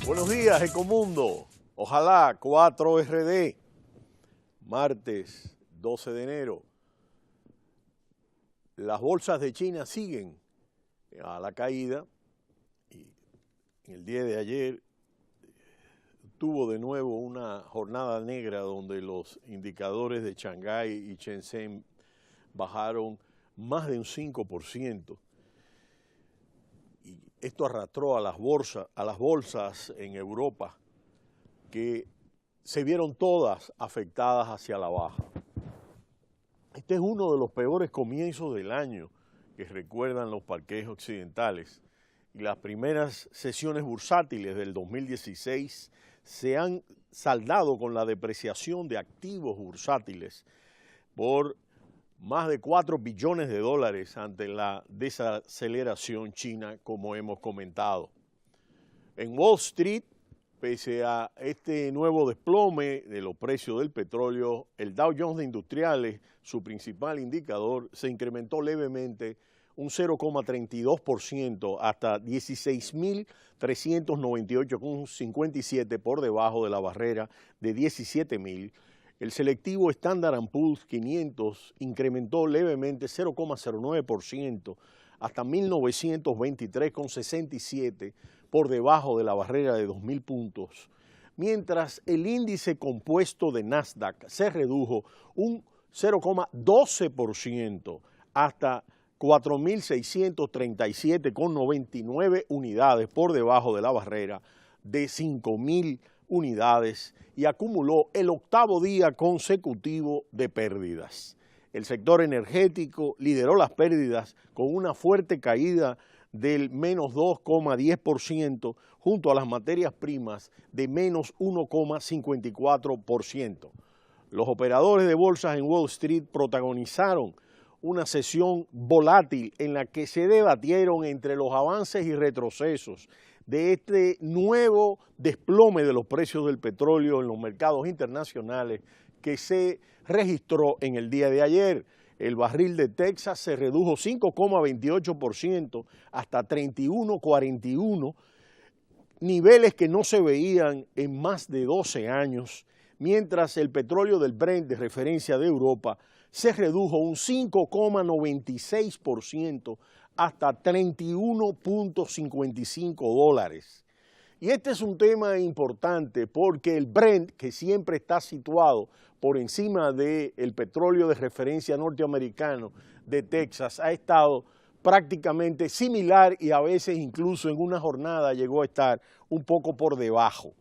Buenos días, Ecomundo. Ojalá 4RD, martes 12 de enero. Las bolsas de China siguen a la caída y en el día de ayer tuvo de nuevo una jornada negra donde los indicadores de Shanghái y Shenzhen bajaron más de un 5%. Y esto arrastró a las bolsas en Europa, que se vieron todas afectadas hacia la baja. Este es uno de los peores comienzos del año que recuerdan los parques occidentales. Y las primeras sesiones bursátiles del 2016 se han saldado con la depreciación de activos bursátiles por más de 4 billones de dólares ante la desaceleración china, como hemos comentado. En Wall Street, pese a este nuevo desplome de los precios del petróleo, el Dow Jones de Industriales, su principal indicador, se incrementó levemente un 0,32% hasta 16.398,57 por debajo de la barrera de 17.000. El selectivo Standard & Poor's 500 incrementó levemente 0,09% hasta 1.923,67 por debajo de la barrera de 2.000 puntos, mientras el índice compuesto de Nasdaq se redujo un 0,12% hasta 4.637,99 unidades por debajo de la barrera de 5.000 unidades y acumuló el octavo día consecutivo de pérdidas. El sector energético lideró las pérdidas con una fuerte caída del menos 2,10% junto a las materias primas de menos 1,54%. Los operadores de bolsas en Wall Street protagonizaron una sesión volátil en la que se debatieron entre los avances y retrocesos de este nuevo desplome de los precios del petróleo en los mercados internacionales que se registró en el día de ayer. El barril de Texas se redujo 5,28% hasta 31,41, niveles que no se veían en más de 12 años, mientras el petróleo del Brent de referencia de Europa se redujo un 5,96% hasta 31,55 dólares. Y este es un tema importante porque el Brent, que siempre está situado por encima del petróleo de referencia norteamericano de Texas, ha estado prácticamente similar y a veces incluso en una jornada llegó a estar un poco por debajo.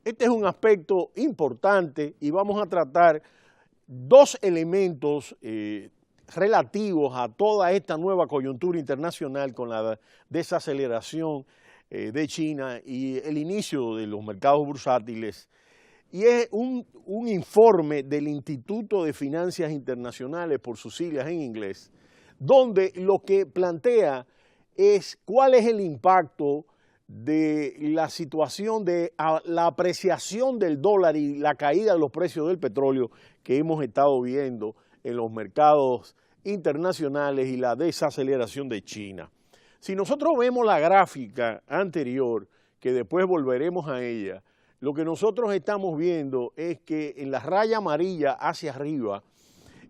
Este es un aspecto importante y vamos a tratar dos elementos relativos a toda esta nueva coyuntura internacional con la desaceleración de China y el inicio de los mercados bursátiles. Y es un informe del Instituto de Finanzas Internacionales, por sus siglas en inglés, donde lo que plantea es cuál es el impacto de la situación de la apreciación del dólar y la caída de los precios del petróleo que hemos estado viendo en los mercados internacionales y la desaceleración de China. Si nosotros vemos la gráfica anterior, que después volveremos a ella, lo que nosotros estamos viendo es que en la raya amarilla hacia arriba,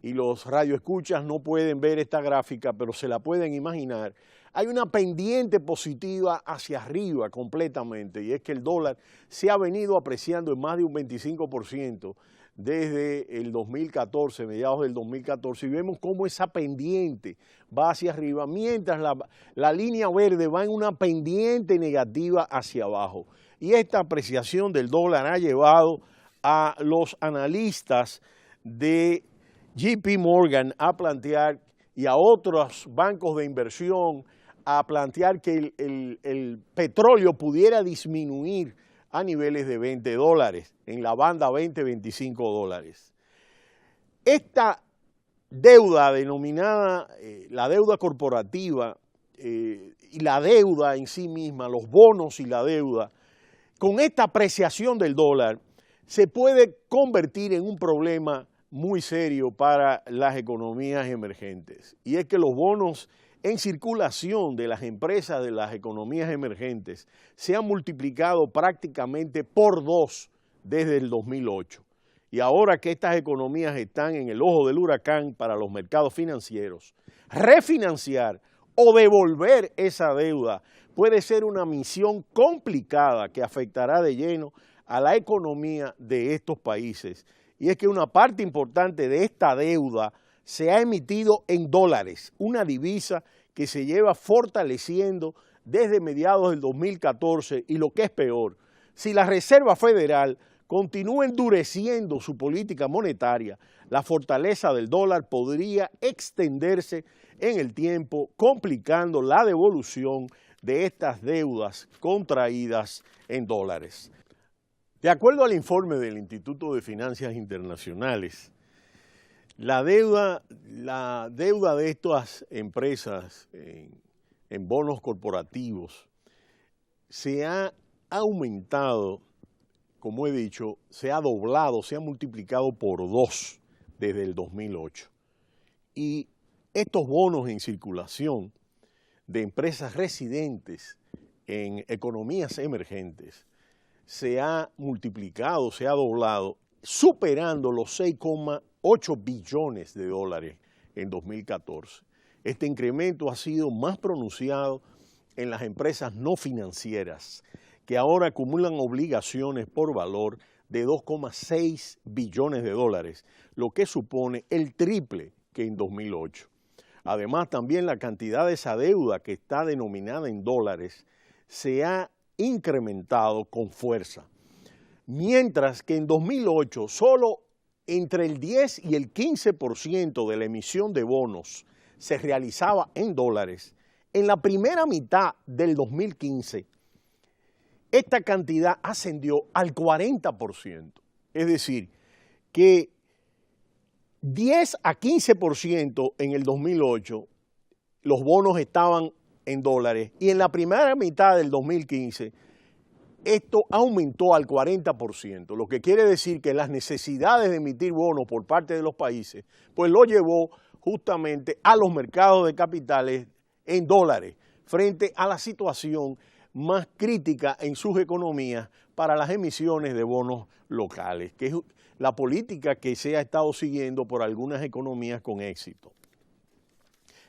y los radioescuchas no pueden ver esta gráfica, pero se la pueden imaginar, hay una pendiente positiva hacia arriba completamente, y es que el dólar se ha venido apreciando en más de un 25% desde el 2014, mediados del 2014, y vemos cómo esa pendiente va hacia arriba, mientras la línea verde va en una pendiente negativa hacia abajo. Y esta apreciación del dólar ha llevado a los analistas de JP Morgan a plantear y a otros bancos de inversión a plantear que el petróleo pudiera disminuir a niveles de $20, en la banda $20-25. Esta deuda denominada la deuda corporativa y la deuda en sí misma, los bonos y la deuda, con esta apreciación del dólar se puede convertir en un problema muy serio para las economías emergentes. Y es que los bonos en circulación de las empresas de las economías emergentes se ha multiplicado prácticamente por 2 desde el 2008. Y ahora que estas economías están en el ojo del huracán para los mercados financieros, refinanciar o devolver esa deuda puede ser una misión complicada que afectará de lleno a la economía de estos países. Y es que una parte importante de esta deuda se ha emitido en dólares, una divisa que se lleva fortaleciendo desde mediados del 2014 y lo que es peor, si la Reserva Federal continúa endureciendo su política monetaria, la fortaleza del dólar podría extenderse en el tiempo, complicando la devolución de estas deudas contraídas en dólares. De acuerdo al informe del Instituto de Finanzas Internacionales, la deuda de estas empresas en bonos corporativos se ha aumentado, como he dicho, se ha doblado, se ha multiplicado por 2 desde el 2008. Y estos bonos en circulación de empresas residentes en economías emergentes se ha multiplicado, se ha doblado, superando los 6,8 billones de dólares en 2014. Este incremento ha sido más pronunciado en las empresas no financieras, que ahora acumulan obligaciones por valor de 2,6 billones de dólares, lo que supone el triple que en 2008. Además, también la cantidad de esa deuda que está denominada en dólares se ha incrementado con fuerza. Mientras que en 2008 solo entre el 10 y el 15% de la emisión de bonos se realizaba en dólares, en la primera mitad del 2015 esta cantidad ascendió al 40%. Es decir, que 10 a 15% en el 2008 los bonos estaban en dólares y en la primera mitad del 2015 esto aumentó al 40%, lo que quiere decir que las necesidades de emitir bonos por parte de los países pues lo llevó justamente a los mercados de capitales en dólares frente a la situación más crítica en sus economías para las emisiones de bonos locales, que es la política que se ha estado siguiendo por algunas economías con éxito.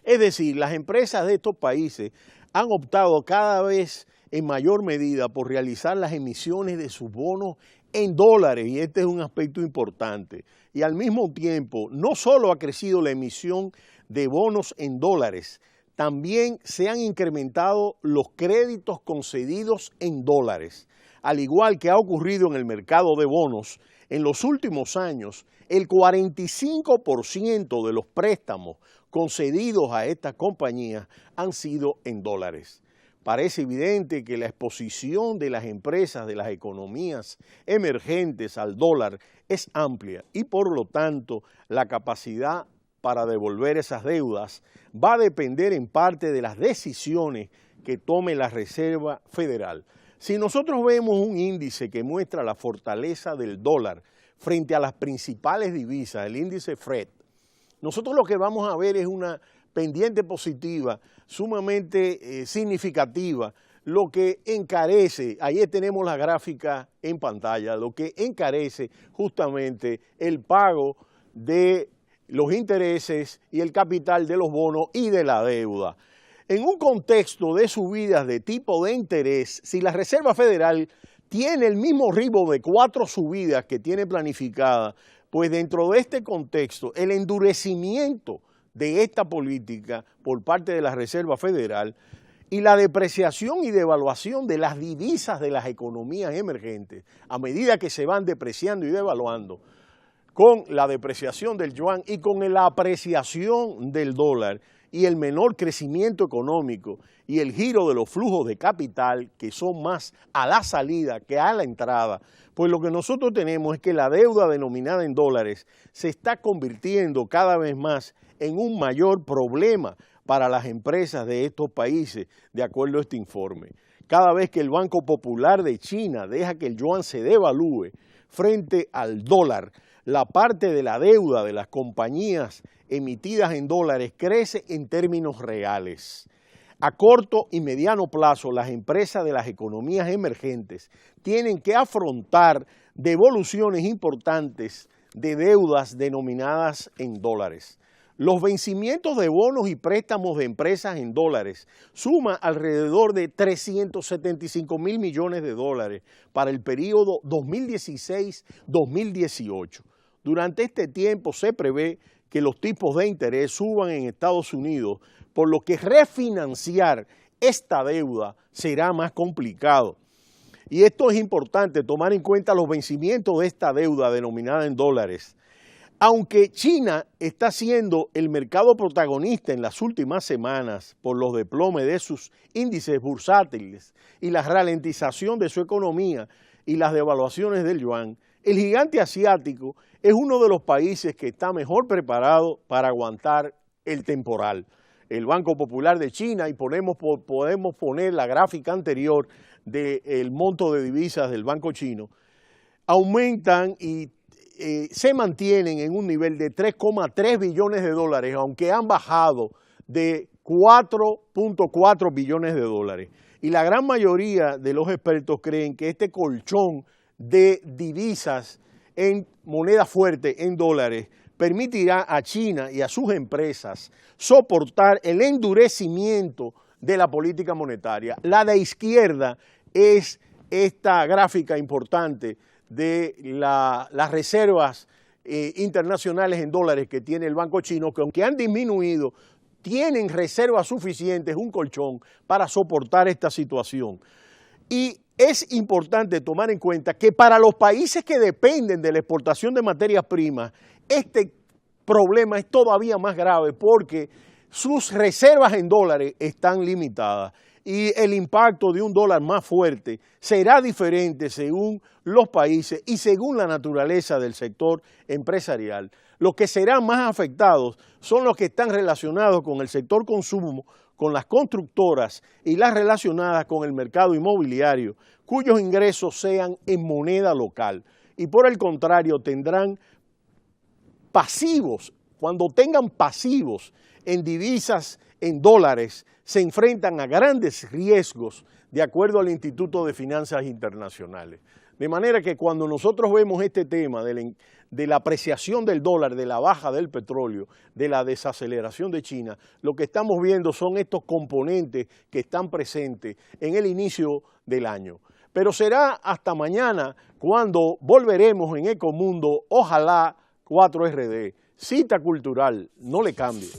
Es decir, las empresas de estos países han optado cada vez en mayor medida por realizar las emisiones de sus bonos en dólares, y este es un aspecto importante. Y al mismo tiempo, no solo ha crecido la emisión de bonos en dólares, también se han incrementado los créditos concedidos en dólares. Al igual que ha ocurrido en el mercado de bonos, en los últimos años, el 45% de los préstamos concedidos a estas compañías han sido en dólares. Parece evidente que la exposición de las empresas de las economías emergentes al dólar es amplia y por lo tanto la capacidad para devolver esas deudas va a depender en parte de las decisiones que tome la Reserva Federal. Si nosotros vemos un índice que muestra la fortaleza del dólar frente a las principales divisas, el índice FRED, nosotros lo que vamos a ver es una pendiente positiva sumamente significativa, lo que encarece, ahí tenemos la gráfica en pantalla, lo que encarece justamente el pago de los intereses y el capital de los bonos y de la deuda. En un contexto de subidas de tipo de interés, si la Reserva Federal tiene el mismo ritmo de 4 subidas que tiene planificada, pues dentro de este contexto, el endurecimiento de esta política por parte de la Reserva Federal y la depreciación y devaluación de las divisas de las economías emergentes, a medida que se van depreciando y devaluando, con la depreciación del yuan y con la apreciación del dólar y el menor crecimiento económico y el giro de los flujos de capital que son más a la salida que a la entrada, pues lo que nosotros tenemos es que la deuda denominada en dólares se está convirtiendo cada vez más en un mayor problema para las empresas de estos países, de acuerdo a este informe. Cada vez que el Banco Popular de China deja que el yuan se devalúe frente al dólar, la parte de la deuda de las compañías emitidas en dólares crece en términos reales. A corto y mediano plazo, las empresas de las economías emergentes tienen que afrontar devoluciones importantes de deudas denominadas en dólares. Los vencimientos de bonos y préstamos de empresas en dólares suman alrededor de 375.000 millones de dólares para el periodo 2016-2018. Durante este tiempo se prevé que los tipos de interés suban en Estados Unidos, por lo que refinanciar esta deuda será más complicado. Y esto es importante, tomar en cuenta los vencimientos de esta deuda denominada en dólares. Aunque China está siendo el mercado protagonista en las últimas semanas por los desplomes de sus índices bursátiles y la ralentización de su economía y las devaluaciones del yuan, el gigante asiático es uno de los países que está mejor preparado para aguantar el temporal. El Banco Popular de China, y podemos poner la gráfica anterior del monto de divisas del Banco Chino, aumentan y se mantienen en un nivel de 3,3 billones de dólares, aunque han bajado de 4,4 billones de dólares. Y la gran mayoría de los expertos creen que este colchón de divisas en moneda fuerte, en dólares, permitirá a China y a sus empresas soportar el endurecimiento de la política monetaria. La de izquierda es esta gráfica importante de las reservas internacionales en dólares que tiene el Banco Chino, que aunque han disminuido, tienen reservas suficientes, un colchón, para soportar esta situación. Y es importante tomar en cuenta que para los países que dependen de la exportación de materias primas, este problema es todavía más grave porque sus reservas en dólares están limitadas y el impacto de un dólar más fuerte será diferente según los países y según la naturaleza del sector empresarial. Los que serán más afectados son los que están relacionados con el sector consumo, con las constructoras y las relacionadas con el mercado inmobiliario, cuyos ingresos sean en moneda local. Y por el contrario, tendrán pasivos. Cuando tengan pasivos en divisas, en dólares, se enfrentan a grandes riesgos de acuerdo al Instituto de Finanzas Internacionales. De manera que cuando nosotros vemos este tema de la apreciación del dólar, de la baja del petróleo, de la desaceleración de China, lo que estamos viendo son estos componentes que están presentes en el inicio del año. Pero será hasta mañana cuando volveremos en Ecomundo, ojalá 4RD. Cita cultural, no le cambie.